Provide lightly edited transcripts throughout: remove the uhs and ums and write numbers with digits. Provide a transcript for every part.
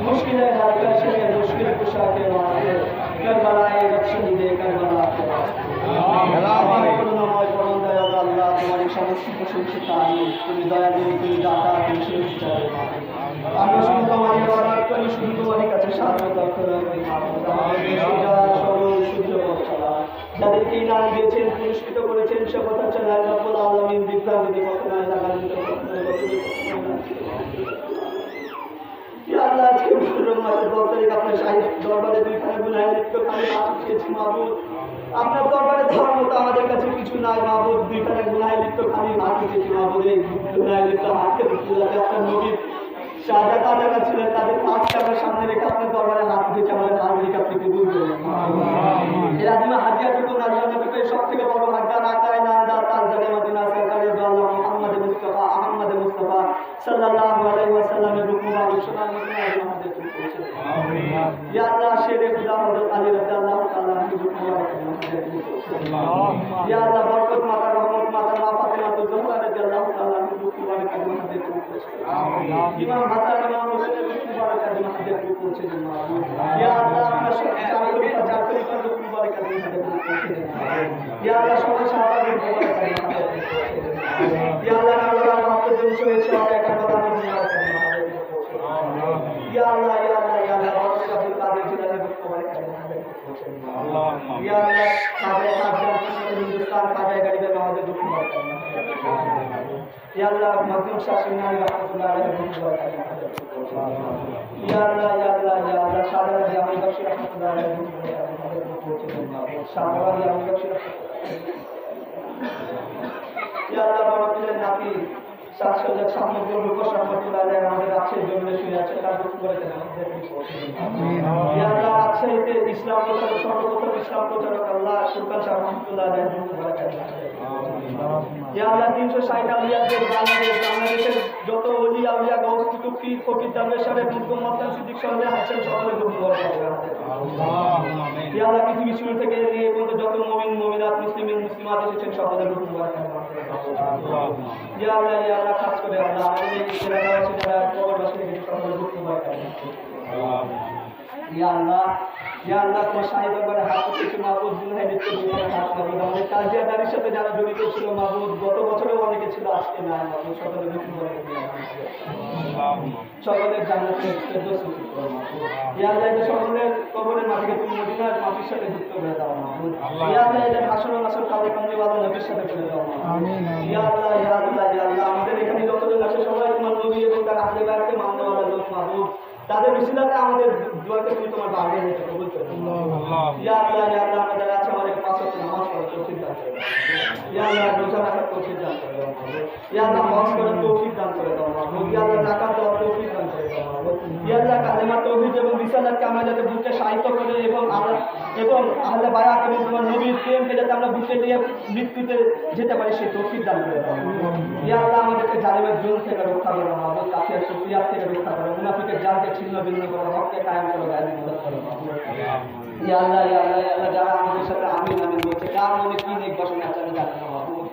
मुश्किलें हल कर शे मुश्किल कुशा के वास्ते करबलाए शहीदे करबला के वास्ते করুণাময় পরম দয়াল আল্লাহ, তোমার এই সমস্ত প্রশংসিত আমি, তুমি দয়ালু, তুমি দাতা, তুমি সেই বিচারে মালিক। আমরা শুধু তোমারই ইবাদত করি, শুধু তোমারই কাছে সাহায্য দরকার হয়। আমাদের সোজা সরল শুদ্ধ পথ চলা, যাদেরকে ইনাম দিয়েছেন, পুরস্কৃত করেছেন, সে কথা চলে রব্বুল আলামিন বিভ্রান্তি পথে নয়, লাগালিত পথে আল্লাহ। আজকে মাসের 10 তারিখ আপনার শাহী দরবারে দুইখানে গুনাহে লিপ্ত আমি মাফ চেয়েছি মাহবুব। আপনার দরবারে ধর্ম তো আমাদের কাছে কিছু নাই মাহবুব, দুইখানে গুনাহে লিপ্ত খালি মাফ চেয়েছি মাহবুব। এই গুনাহে লিপ্ত হাতকে যাতে আপনার নবীর শাহাদাত আদায় ছিলেন, তাদের পাঁচটা আমরা সামনে রেখে আপনার দরবারে হাত উঠেছে, আমাদের নাগরিক আপনি কবুল করুন। এর আদিমা হাদিয়াটুকু নাজরানাটুকু সব থেকে বড় হাদিয়া রাকায় না দা তাজরে মদিনা সরকারে দো আল্লাহ মুহাম্মদ মুস্তাফা আহমদ মুস্তাফা সাল্লাল্লাহু আলাইহি ওয়াসাল্লামের রূপ মুবারক সোনার মদিনা আমাদের তুমি পৌঁছে দাও। ইয়া আল্লাহ শেরে খুদা হযরত আলী রাদিয়াল্লাহু তাআলা কি রূপ মুবারক আমাদের তুমি পৌঁছে দাও। ইয়া আল্লাহ বরকত মাতা রহমত মাতা মা ফাতেমা তুজহরা রাদিয়াল্লাহু তাআলা কি রূপ মুবারক আমাদের তুমি পৌঁছে দাও। ইমাম হাসান ইমাম হোসেনের রূপ মুবারক আমাদের তুমি পৌঁছে দাও। ইয়া আল্লাহ আপনার সঙ্গে জাতীয় রূপ মুবারক আমাদের তুমি পৌঁছে দাও। ইয়া আল্লাহ সবাই সাহাবাদের রূপ মুবারক আমাদের তুমি পৌঁছে দাও। ইয়া আল্লাহ আল্লাহ আমাদের জন্য হয়েছে একটা কথা বলতে হবে। ইয়া আল্লাহ ইয়া আল্লাহ ইয়া আল্লাহ আব্দুল কাদের জিলানী রূপ মুবারক আমাদের তুমি পৌঁছে দাও। ইয়া আল্লাহ কাদের আফগান হিন্দুস্তান কাদের গরিবের আমাদের রূপ মুবারক আমাদের তুমি পৌঁছে দাও। ইয়া আল্লাহ মখদুম শাহ সুন্নানী রাহমাতুল্লাহ আলাইহি রূপ মুবারক আমাদের তুমি পৌঁছে দাও। ইয়া আল্লাহ ইয়া আল্লাহ ইয়া আল্লাহ সাদা জামি বখশ রাহমাতুল্লাহ আলাইহি রূপ মুবারক আমাদের তুমি পৌঁছে দাও। সাদা জামি বখশ ইয়া আল্লাহ বারাকাতুল্লাহ নাফি শাহজাদ সামগ্র রূপস রাহমাতুল্লাহ আলাইহি আমাদের আছে জমিনে শুয়ে আছে, তার রূপ করে দেন আমাদের পৌঁছে দাও। আমিন। ইয়া আল্লাহ রাজশাহীতে ইসলাম প্রচারক সর্বপ্রথম ইসলাম প্রচারক আল্লাহ সুলতান শাহ রাহমাতুল্লাহ আলাইহি রূপ করে দেন। ইয়া আল্লাহ 360 আউলিয়াদের বাংলাদেশের যত ওলি আউলিয়া গাউস কুতুব পীর ফকির দরবেশের মুর্শিদ মোহাম্মদ সিদ্দিক সাহেব হাসান সকলের রূপ করে দেন। আল্লাহ ইয়া আল্লাহ পৃথিবী শুরু থেকে নিয়ে পর্যন্ত যত মুমিন মুমিনাত মুসলিমিন মুসলিমাত এসেছেন সকলের রূপ করে দেন। ইয়া আল্লাহ ইয়া আল্লাহ খাস করে আল্লাহ আমাদের এই এলাকাবাসী যারা কবরবাসী সকলের রূপ করে দেন। ইয়া আল্লাহ তোমার শাহী দরবারে হাত উঠেছে মাহবুব, গুনাহে লিপ্ত জীবনে হাত মাহবুব, আমাদের কাজিয়াদারির সাথে যারা জড়িত ছিল মাহবুব, গত বছরেও অনেকে ছিল, আজকে নাই মাহবুব, সকলের রূপ করে দেন। সকলের জান্নাতের ফেরদৌস নসিব করো মাহবুব। ইয়া আল্লাহ এই সকলের কবরের মাটিকে তুমি মদিনার মাটির সাথে যুক্ত করে দাও মাহবুব। ইয়া আল্লাহ এদের হাসর ও নাসর কালে কামলিওয়ালা নবীর সাথে করে দাও মাহবুব। আমিন। ইয়া আল্লাহ ইয়া আল্লাহ ইয়া আল্লাহ আমাদের এখানে যতজন আছে সবাই তোমার নবী এবং তার আহলে বায়াতকে মাননেওয়ালা লোক মাহবুব, তাদের বিসিলাতে আমাদের দুয়াকে তুমি তোমার বাড়িয়ে নিতে কবুল করো। ইয়া আল্লাহ ইয়া আল্লাহ আমাদের আছে আমাদের 5 ওয়াক্ত নামাজ পড়ার তৌফিক দান করো। ইয়া আল্লাহ রোজা রাখার তৌফিক দান করো। ইয়া আল্লাহ হজ করার তৌফিক দান করে দাও মাহবুব। ইয়া আল্লাহ যাকাত দেওয়ার তৌফিক দান করে দাও মাহবুব। ইয়া আল্লাহ কালেমা তাওহীদ এবং রিসালাতকে আমরা যাতে বুকে সাহিত্য করে এবং আহলে বায়াত এবং তোমার নবীর প্রেমকে যাতে আমরা বুকে নিয়ে মৃত্যুতে যেতে পারি সেই তৌফিক দান করে দাও। ইয়া আল্লাহ আমাদেরকে জালিমের জুলম থেকে রক্ষা করো মাহবুব, কাফির সুফিয়াত থেকে রক্ষা করো, মুনাফিকের জালকে ছিন্ন ভিন্ন করো, হককে কায়েম করো, গায়ের মদদ করো মাহবুব। ইয়া আল্লাহ ইয়া আল্লাহ ইয়া আল্লাহ যারা আমাদের সাথে আমিন আমিন বলছে, কার মনে কি নেক বসনে আছে আমি জানি না মাহবুব।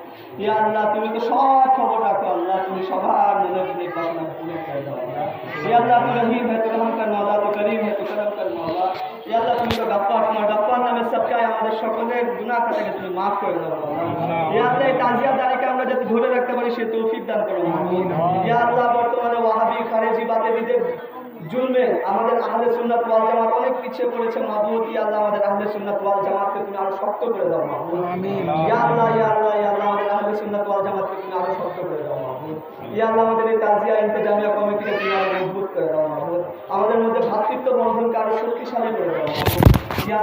ইয়া আল্লাহ তুমি তো সব খবর রাখো আল্লাহ, তুমি সবার মনে নেক বসনা পূরণ করে দাও আল্লাহ। ইয়া আল্লাহ তু রহিম है, तू रहम कर मौला, तू करीम है, तू करम कर मौला। ইয়া আল্লাহ তুমি তো গফফার, তোমার গফফার নামে সবকায় আমাদের সকলের গুনাহ খাতাকে তুমি maaf করে দাও আল্লাহ। ইয়া আল্লাহ এই তাজিয়াদারিকে আমরা যাতে ধরে রাখতে পারি সে তৌফিক দান করো আমিন। ইয়া আল্লাহ বর্তমানে ওয়াহাবি খারেজি বাতিলদের জুলমে আমাদের আহলে সুন্নাত ওয়াল জামাত অনেক পিছিয়ে পড়েছে মাহবুব। ইয়া আল্লাহ আমাদের আহলে সুন্নাত ওয়াল জামাতকে তুমি আরো শক্ত করে দাও মাহবুব। আমিন। ইয়া আল্লাহ ইয়া আল্লাহ ইয়া আল্লাহ আমাদের আহলে সুন্নাত ওয়াল জামাতকে তুমি আরো শক্ত করে দাও মাহবুব। ইয়া আল্লাহ আমাদের এই তাজিয়া ইন্তেজামিয়া কমিটিকে তুমি আরো মজবুত করে দাও মাহবুব। আমাদের মধ্যে ভ্রাতৃত্ব বন্ধনকে আরো শক্তিশালী করে দাও মাহবুব। ইয়া